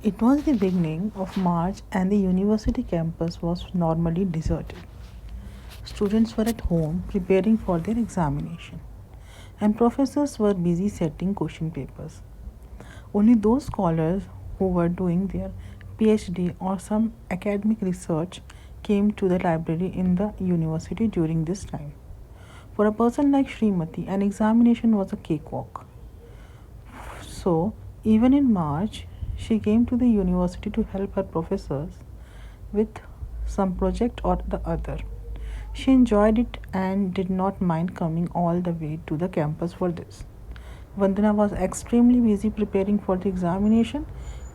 It was the beginning of March and the university campus was normally deserted. Students were at home preparing for their examination, and professors were busy setting question papers. Only those scholars who were doing their PhD or some academic research came to the library in the university during this time. For a person like Srimati, an examination was a cakewalk. So, even in March, she came to the university to help her professors with some project or the other. She enjoyed it and did not mind coming all the way to the campus for this. Vandana was extremely busy preparing for the examination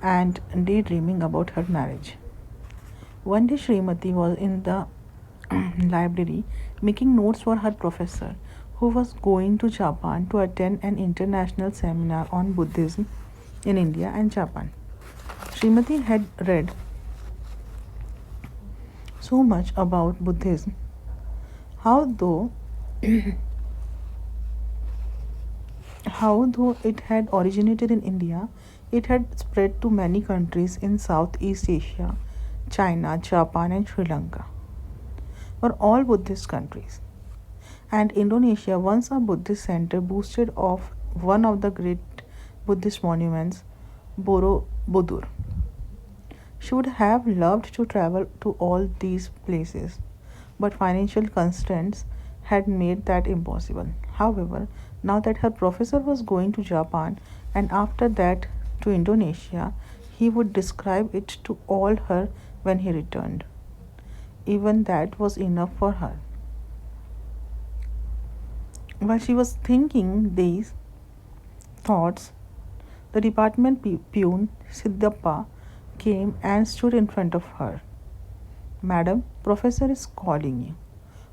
and daydreaming about her marriage. One day, Srimati was in the library making notes for her professor, who was going to Japan to attend an international seminar on Buddhism in India and Japan. Srimati had read so much about Buddhism, how though how though it had originated in India, it had spread to many countries in Southeast Asia. China, Japan, and Sri Lanka were all Buddhist countries. And Indonesia, once a Buddhist center, boasted of one of the great Buddhist monuments, Borobudur. She would have loved to travel to all these places, but financial constraints had made that impossible. However, now that her professor was going to Japan and after that to Indonesia, he would describe it to all her when he returned. Even that was enough for her. While she was thinking these thoughts, the department peon, Siddhappa, came and stood in front of her. Madam, professor is calling you.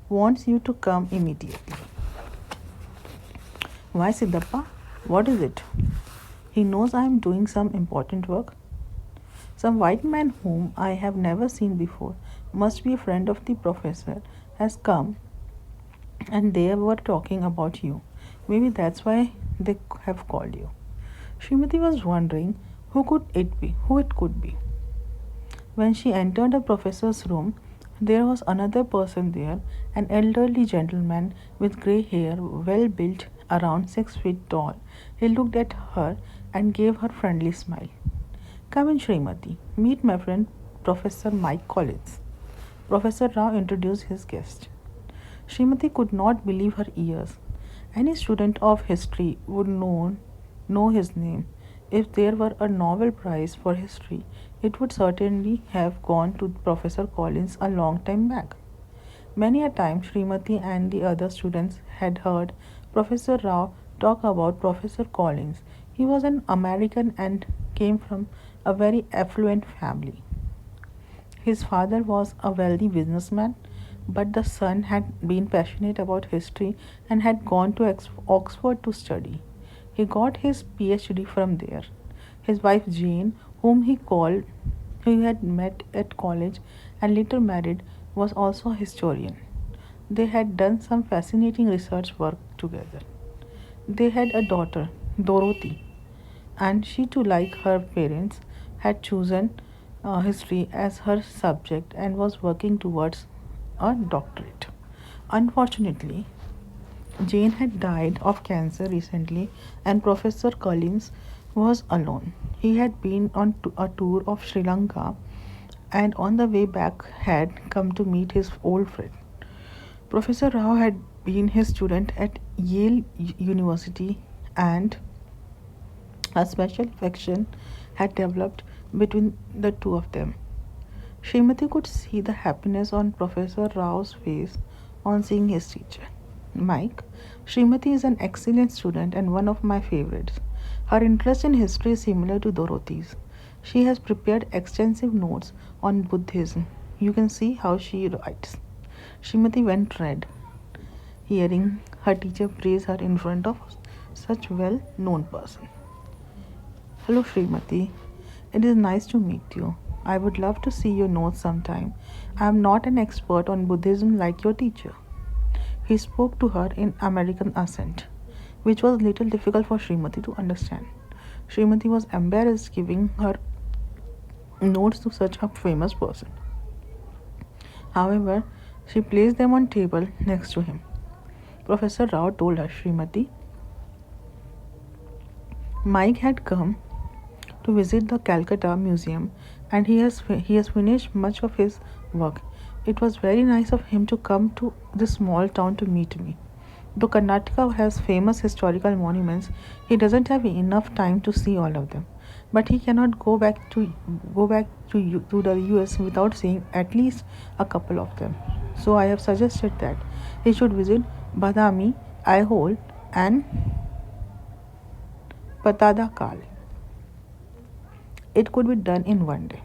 Wants you to come immediately. Why, Siddhappa? What is it? He knows I am doing some important work. Some white man whom I have never seen before, must be a friend of the professor, has come and they were talking about you. Maybe that's why they have called you. Srimati was wondering who it could be. When she entered the professor's room, there was another person there, an elderly gentleman with grey hair, well built, around 6 feet tall. He looked at her and gave her friendly smile. Come in, Srimati. Meet my friend Professor Mike Collins. Professor Rao introduced his guest. Srimati could not believe her ears. Any student of history would know his name. If there were a Nobel Prize for history, it would certainly have gone to Professor Collins a long time back. Many a time Srimati and the other students had heard Professor Rao talk about Professor Collins. He was an American and came from a very affluent family. His father was a wealthy businessman, but the son had been passionate about history and had gone to Oxford to study. He got his PhD from there. His wife Jane, who he had met at college and later married, was also a historian. They had done some fascinating research work together. They had a daughter, Dorothy, and she too, like her parents, had chosen history as her subject and was working towards a doctorate. Unfortunately, Jane had died of cancer recently, and Professor Collins was alone. He had been on a tour of Sri Lanka and on the way back had come to meet his old friend. Professor Rao had been his student at Yale University, and a special affection had developed between the two of them. Srimati could see the happiness on Professor Rao's face on seeing his teacher. Mike, Srimati is an excellent student and one of my favorites. Her interest in history is similar to Dorothy's. She has prepared extensive notes on Buddhism. You can see how she writes. Srimati went red, hearing her teacher praise her in front of such well known person. Hello Srimati, it is nice to meet you. I would love to see your notes sometime. I am not an expert on Buddhism like your teacher. He spoke to her in American accent, which was little difficult for Srimati to understand. Srimati was embarrassed giving her notes to such a famous person. However, she placed them on table next to him. Professor Rao told her, Srimati, Mike had come to visit the Calcutta Museum and he has finished much of his work. It was very nice of him to come to this small town to meet me. Though Karnataka has famous historical monuments, he doesn't have enough time to see all of them. But he cannot go back to the US without seeing at least a couple of them. So I have suggested that he should visit Badami, Aihole, and Patadakal. It could be done in one day.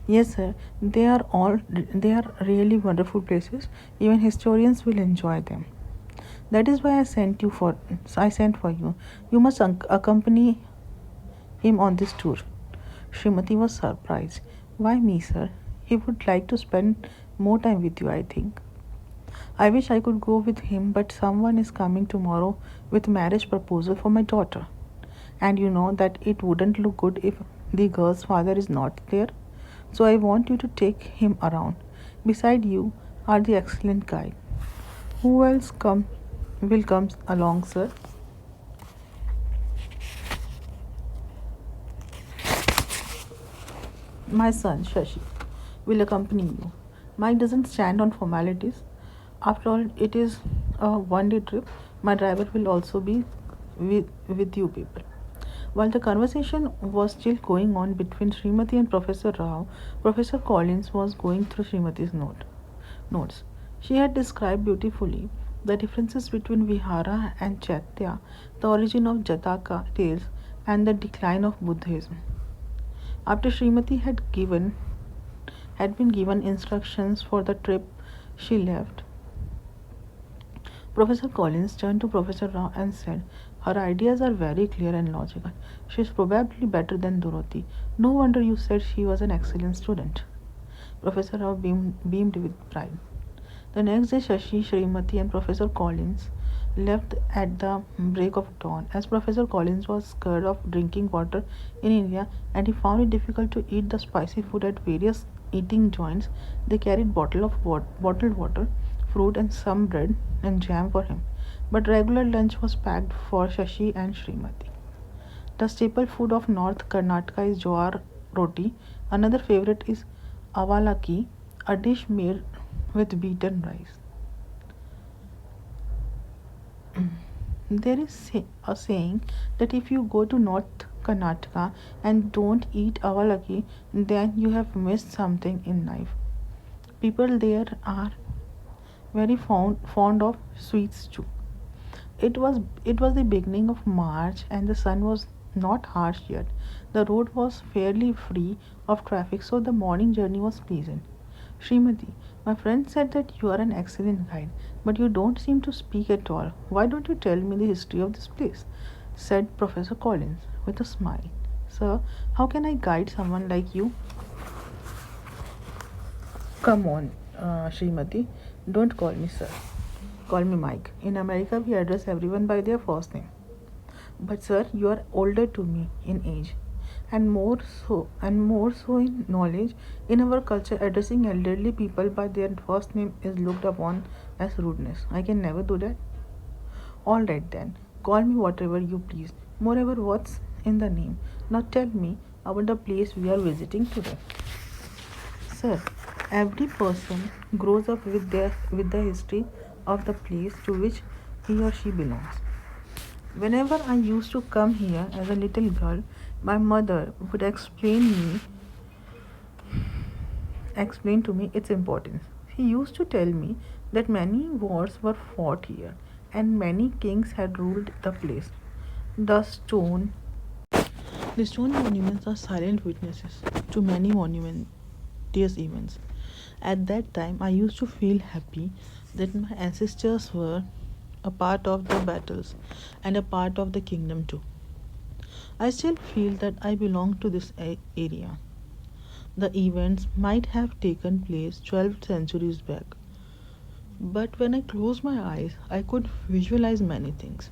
Yes, sir. They are really wonderful places. Even historians will enjoy them. That is why I sent for you. You must accompany him on this tour. Srimati was surprised. Why me, sir? He would like to spend more time with you, I think. I wish I could go with him, but someone is coming tomorrow with marriage proposal for my daughter. And you know that it wouldn't look good if the girl's father is not there. So I want you to take him around. Beside you are the excellent guide. Who else will come along, sir? My son, Shashi, will accompany you. Mike doesn't stand on formalities. After all, it is a one day trip. My driver will also be with you people. While the conversation was still going on between Srimati and Professor Rao, Professor Collins was going through Srimati's notes. She had described beautifully the differences between Vihara and Chaitya, the origin of Jataka tales, and the decline of Buddhism. After Srimati had been given instructions for the trip, she left. Professor Collins turned to Professor Rao and said, her ideas are very clear and logical. She is probably better than Dorothy. No wonder you said she was an excellent student. Professor Rao beamed with pride. The next day, Shashi, Srimati, and Professor Collins left at the break of dawn. As Professor Collins was scared of drinking water in India and he found it difficult to eat the spicy food at various eating joints, they carried bottled water, fruit, and some bread and jam for him. But regular lunch was packed for Shashi and Srimati. The staple food of North Karnataka is jowar roti. Another favorite is avalaki, a dish made with beaten rice. There is a saying that if you go to North Karnataka and don't eat avalaki, then you have missed something in life. People there are very fond of sweets too. It was the beginning of March and the sun was not harsh yet. The road was fairly free of traffic, so the morning journey was pleasant. Srimati, my friend said that you are an excellent guide, but you don't seem to speak at all. Why don't you tell me the history of this place? Said Professor Collins with a smile. Sir, how can I guide someone like you? Come on, Srimati, don't call me sir. Call me Mike. In America, we address everyone by their first name. But sir, you are older to me in age, and more so in knowledge. In our culture, addressing elderly people by their first name is looked upon as rudeness. I can never do that. All right then, call me whatever you please. Moreover, what's in the name? Now tell me about the place we are visiting today. Sir, every person grows up with the history of the place to which he or she belongs. Whenever I used to come here as a little girl, my mother would explain to me its importance. She used to tell me that many wars were fought here and many kings had ruled the place. The stone the stone monuments are silent witnesses to many monumentous events. At that time, I used to feel happy that my ancestors were a part of the battles and a part of the kingdom too. I still feel that I belong to this area. The events might have taken place 12 centuries back, but when I closed my eyes, I could visualize many things.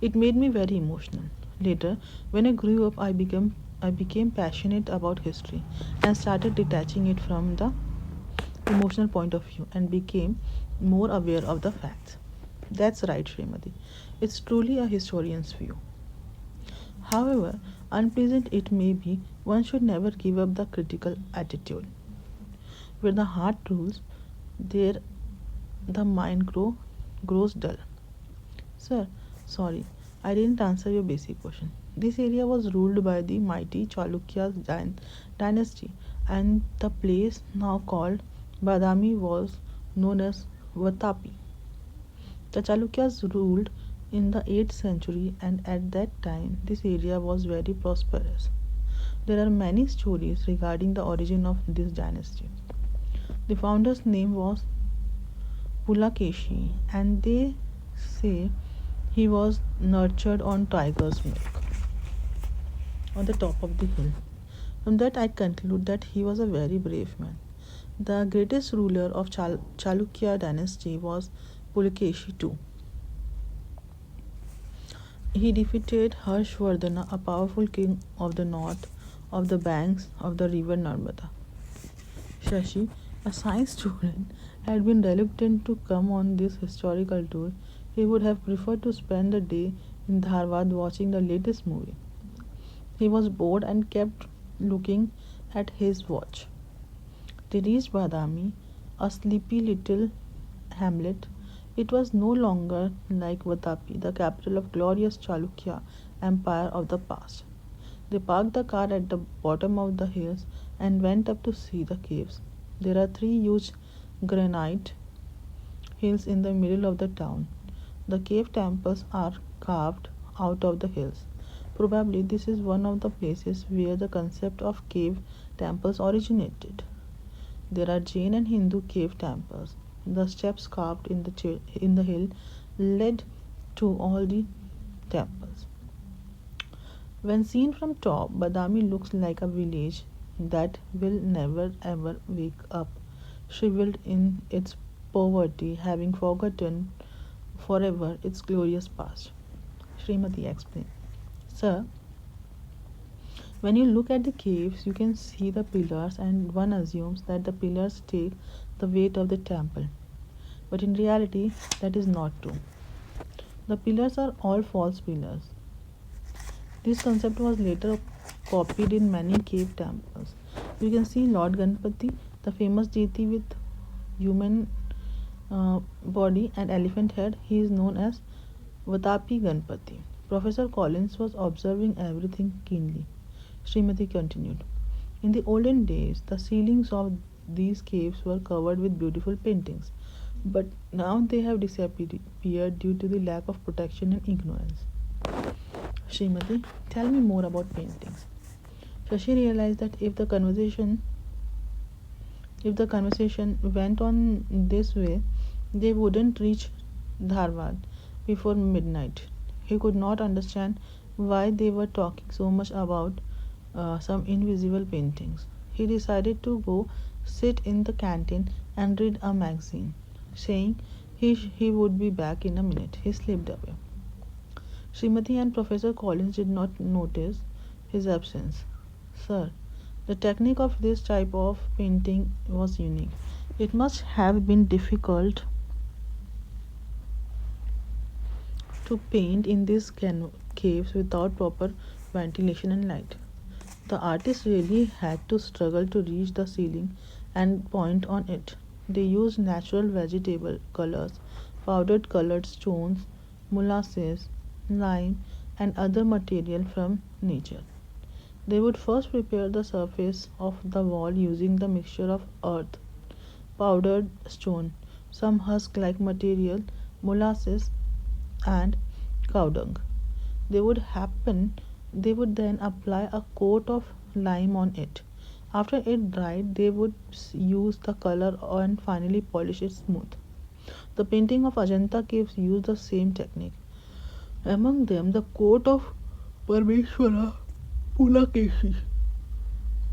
It made me very emotional. Later, when I grew up, I became passionate about history and started detaching it from the emotional point of view and became more aware of the facts. That's right, Srimati. It's truly a historian's view. However unpleasant it may be, one should never give up the critical attitude. Where the heart rules, there the mind grows dull. Sir, sorry, I didn't answer your basic question. This area was ruled by the mighty dynasty, and the place now called Badami was known as Vatapi. The Chalukyas ruled in the 8th century, and at that time this area was very prosperous. There are many stories regarding the origin of this dynasty. The founder's name was Pulakeshi, and they say he was nurtured on tiger's milk on the top of the hill. From that, I conclude that he was a very brave man. The greatest ruler of Chalukya dynasty was Pulakeshi too. He defeated Harshvardhana, a powerful king of the north of the banks of the river Narmada. Shashi, a science student, had been reluctant to come on this historical tour. He would have preferred to spend the day in Dharwad watching the latest movie. He was bored and kept looking at his watch. They reached Badami, a sleepy little hamlet. It was no longer like Vatapi, the capital of glorious Chalukya empire of the past. They parked the car at the bottom of the hills and went up to see the caves. There are three huge granite hills in the middle of the town. The cave temples are carved out of the hills. Probably this is one of the places where the concept of cave temples originated. There are Jain and Hindu cave temples. The steps carved in the hill led to all the temples. When seen from top, Badami looks like a village that will never ever wake up, shriveled in its poverty, having forgotten forever its glorious past. Srimati explained. Sir, when you look at the caves, you can see the pillars, and one assumes that the pillars take the weight of the temple. But in reality, that is not true. The pillars are all false pillars. This concept was later copied in many cave temples. You can see Lord Ganpati, the famous deity with human body and elephant head. He is known as Vatapi Ganpati. Professor Collins was observing everything keenly. Srimati continued. In the olden days, the ceilings of these caves were covered with beautiful paintings, but now they have disappeared due to the lack of protection and ignorance. Srimati, tell me more about paintings. Shashi realized that if the conversation went on this way, they wouldn't reach Dharwad before midnight. He could not understand why they were talking so much about some invisible paintings. He decided to go sit in the canteen and read a magazine, saying he would be back in a minute. He slipped away. Srimati and Professor Collins did not notice his absence. Sir, the technique of this type of painting was unique. It must have been difficult to paint in these caves without proper ventilation and light. The artist really had to struggle to reach the ceiling and point on it. They used natural vegetable colors, powdered colored stones, molasses, lime, and other material from nature. They would first prepare the surface of the wall using the mixture of earth, powdered stone, some husk like material, molasses, and cow dung. They would happen they would then apply a coat of lime on it. After it dried, they would use the color and finally polish it smooth. The painting of Ajanta caves used the same technique. Among them, the coat of Parmeshwara Pulakeshi,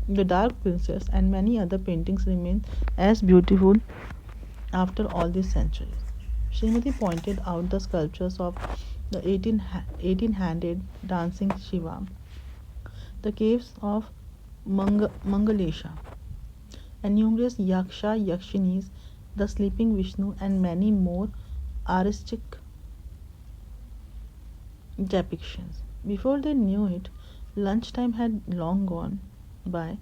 the Dark Princess, and many other paintings remain as beautiful after all these centuries. Srimati pointed out the sculptures of the 18 handed dancing Shiva, the caves of Mangalesha, and numerous yaksha, yakshinis, the sleeping Vishnu, and many more artistic depictions. Before they knew it, lunchtime had long gone by.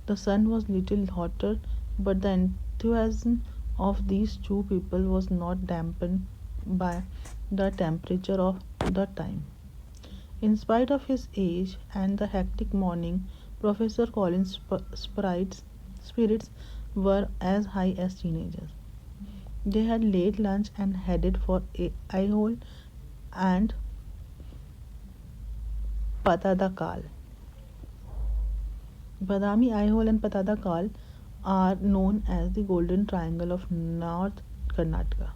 The sun was little hotter, but the enthusiasm of these two people was not dampened by the temperature of the time. In spite of his age and the hectic morning, Professor Collins' spirits were as high as teenagers. They had late lunch and headed for Aihole and Patadakal. Badami, Aihole, and Patadakal are known as the Golden Triangle of North Karnataka.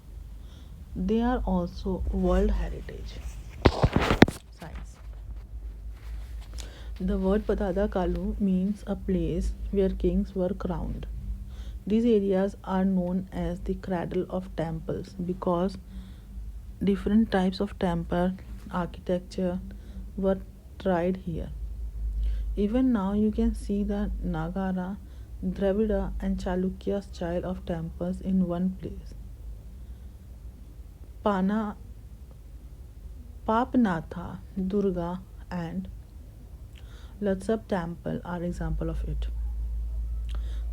They are also World Heritage Sites. The word Patadakalu means a place where kings were crowned. These areas are known as the cradle of temples because different types of temple architecture were tried here. Even now, you can see the Nagara, Dravida, and Chalukya style of temples in one place. Pana, Papnatha, Durga, and Latsap temple are example of it.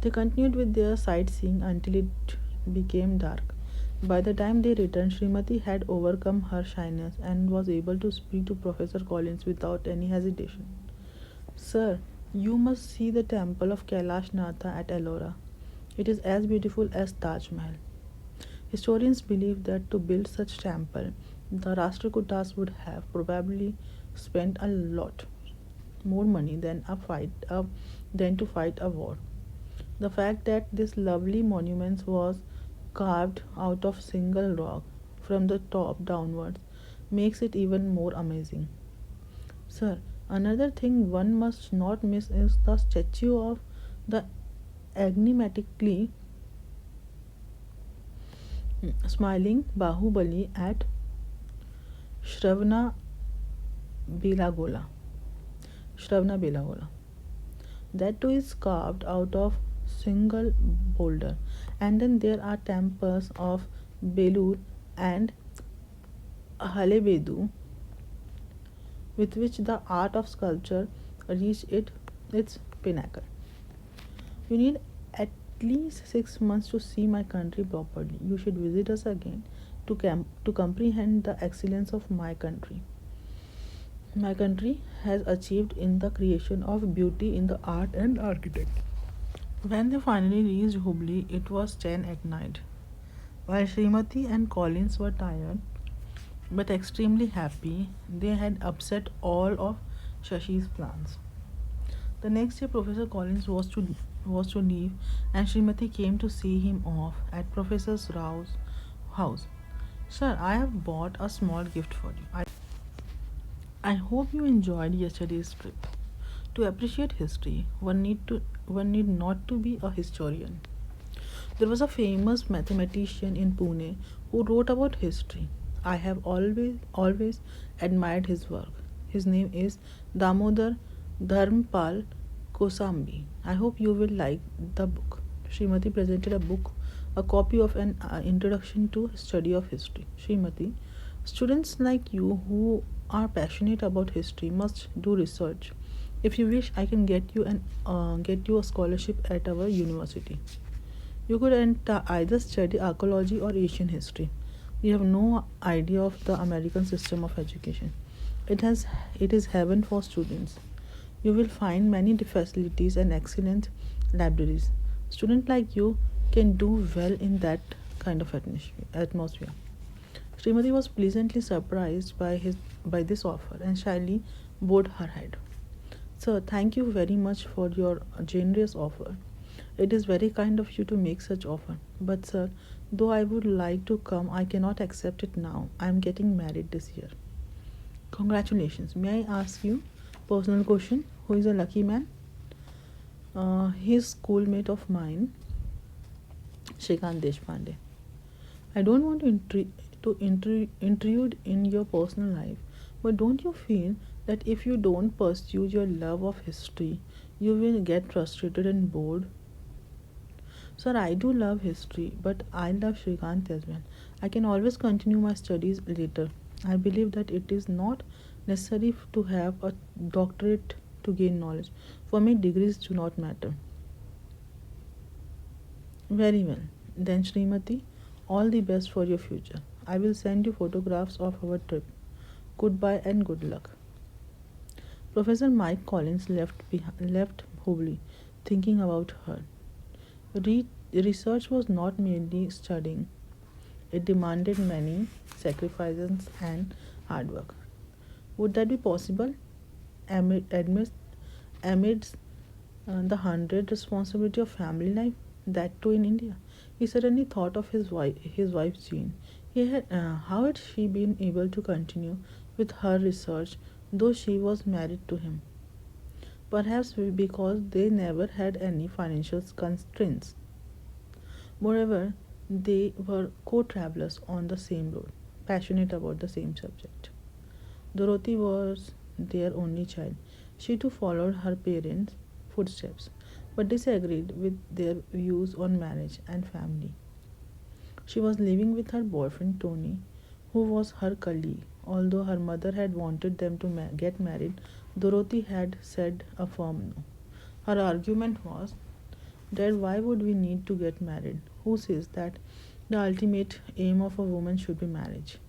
They continued with their sightseeing until it became dark. By the time they returned, Srimati had overcome her shyness and was able to speak to Professor Collins without any hesitation. Sir, you must see the temple of Kailash Natha at Ellora. It is as beautiful as Taj Mahal. Historians believe that to build such temple, the Rashtrakutas would have probably spent a lot more money than to fight a war. The fact that this lovely monument was carved out of single rock from the top downwards makes it even more amazing. Sir, another thing one must not miss is the statue of the enigmatically smiling Bahubali at Shravana Belagola. Shravana Belagola. That too is carved out of single boulder. And then there are temples of Belur and Halebedu with which the art of sculpture reached its pinnacle. You need at least 6 months to see my country properly. You should visit us again to comprehend the excellence of my country. My country has achieved in the creation of beauty in the art and architect. When they finally reached Hubli, it was 10 at night. While Srimati and Collins were tired but extremely happy, they had upset all of Shashi's plans. The next day, Professor Collins was to leave, and Srimati came to see him off at Professor Rao's house. Sir, I have bought a small gift for you. I hope you enjoyed yesterday's trip. To appreciate history, one need not to be a historian. There was a famous mathematician in Pune who wrote about history. I have always admired his work. His name is Damodar Dharmpal Kosambi. I hope you will like the book. Srimati presented a copy of an introduction to study of history. Srimati, students like you who are passionate about history must do research. If you wish, I can get you a scholarship at our university. You could either study archaeology or Asian history. You have no idea of the American system of education. It is heaven for students. You will find many facilities and excellent libraries. Students like you can do well in that kind of atmosphere. Srimati was pleasantly surprised by this offer and shyly bowed her head. Sir, thank you very much for your generous offer. It is very kind of you to make such offer. But sir, though I would like to come, I cannot accept it now. I am getting married this year. Congratulations. May I ask you personal question? Who is a lucky man? His schoolmate of mine, Shrikant Deshpande. I don't want to intrude in your personal life, but don't you feel that if you don't pursue your love of history, you will get frustrated and bored. Sir, I do love history, but I love Shrikant as well. I can always continue my studies later. I believe that it is not necessary to have a doctorate to gain knowledge. For me, degrees do not matter. Very well. Then, Srimati, all the best for your future. I will send you photographs of our trip. Goodbye and good luck. Professor Mike Collins left Hubli, thinking about her. Research was not merely studying, it demanded many sacrifices and hard work. Would that be possible amidst, amidst the hundred responsibility of family life? That too in India. He suddenly thought of his wife Jean. How had she been able to continue with her research though she was married to him? Perhaps because they never had any financial constraints. Moreover, they were co travelers on the same road, passionate about the same subject. Dorothy was their only child. She too followed her parents' footsteps, but disagreed with their views on marriage and family. She was living with her boyfriend Tony, who was her colleague. Although her mother had wanted them to get married, Dorothy had said a firm no. Her argument was that why would we need to get married? Who says that the ultimate aim of a woman should be marriage?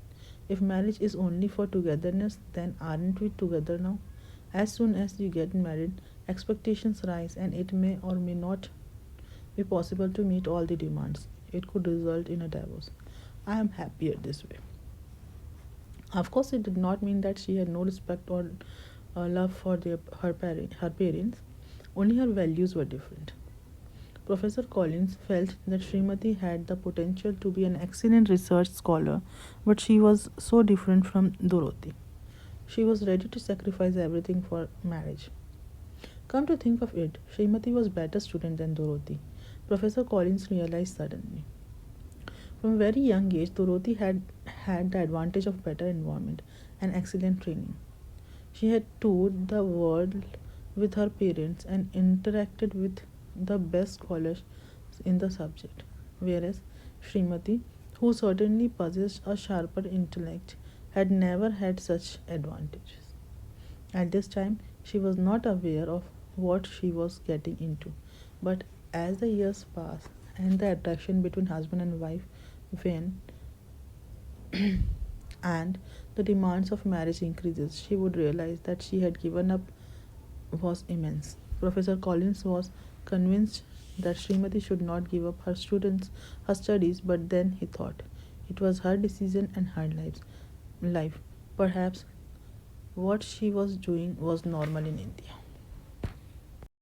If marriage is only for togetherness, then aren't we together now? As soon as you get married, expectations rise and it may or may not be possible to meet all the demands. It could result in a divorce. I am happier this way. Of course, it did not mean that she had no respect or love for her parents, only her values were different. Professor Collins felt that Srimati had the potential to be an excellent research scholar, but she was so different from Dorothy. She was ready to sacrifice everything for marriage. Come to think of it, Srimati was better student than Dorothy. Professor Collins realized suddenly. From a very young age, Dorothy had the advantage of better environment and excellent training. She had toured the world with her parents and interacted with the best scholars in the subject, whereas Srimati, who certainly possessed a sharper intellect, had never had such advantages. At this time, she was not aware of what she was getting into, but as the years passed and the attraction between husband and wife waned, and the demands of marriage increases, she would realize that she had given up was immense. Professor Collins was convinced that Srimati should not give up her studies, but then he thought it was her decision and her life. Perhaps what she was doing was normal in India.